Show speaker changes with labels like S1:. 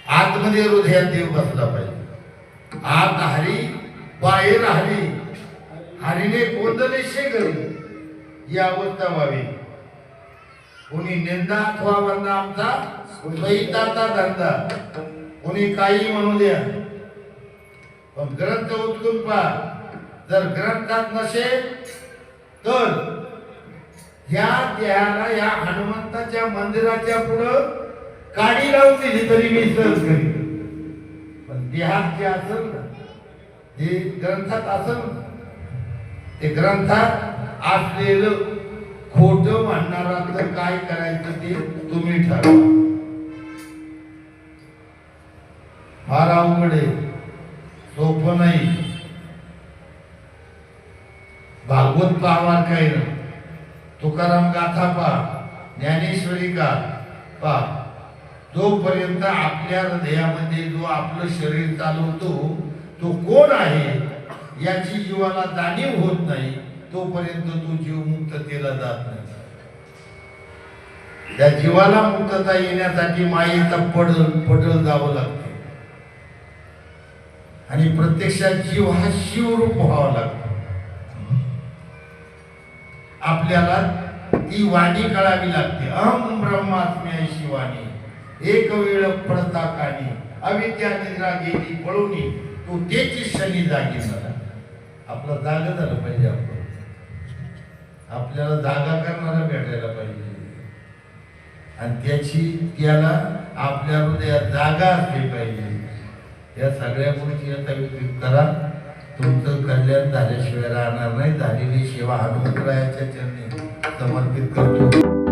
S1: आतमध्ये हृदयात देव बसला पाहिजे. आत हरी बाहेर हरी, हरीने कोंदले शेगरी, ही अवस्था व्हावी. कोणी निंदा अथवा वंदा आमचा स्वहिताचा धंदा, कोणी काही म्हणू द्या, पण ग्रंथ उचलून पहा. जर ग्रंथात नसेल तर ह्या देहाला या हनुमंताच्या मंदिराच्या पुढं काडी लावून दिली तरी मी सहज करीन. पण देहात जे असेल ना, जे ग्रंथात असेल ना, ते ग्रंथात असलेलं खोट म्हणणाराचं काय करायचं ते तुम्ही ठरवा. फार अवघड आहे, सोपं नाही. भागवत पाहावा काय ना, तुकाराम गाथा पहा, ज्ञानेश्वरी का पहा. जोपर्यंत आपल्या हृदयामध्ये जो आपलं शरीर चालवतो तो कोण आहे याची जीवाला जाणीव होत नाही, तोपर्यंत तो जीव मुक्ततेला जात नाही. त्या जीवाला मुक्तता येण्यासाठी मायेचा पडळ जावं लागते आणि प्रत्यक्षात जीव हा शिवरूप व्हावा लागतो. आपल्याला ती वाणी कळावी लागते. अहम ब्रह्मात्म्या शिवानी, एक वेळ पडता कानी, अविद्या निद्रा गेली पळूनी, तो तेची शनी जागी झाला. आपला जागा झालं पाहिजे. आपल्याला जागा करणारा भेटायला पाहिजे आणि त्याला आपल्या हृदयात जागा असली पाहिजे. या सगळ्या गोष्टी आता विचार करा. तुमचं कल्याण झाल्याशिवाय राहणार नाही. झालेली सेवा हनुमंतरायाच्या चरणी समर्पित करतो.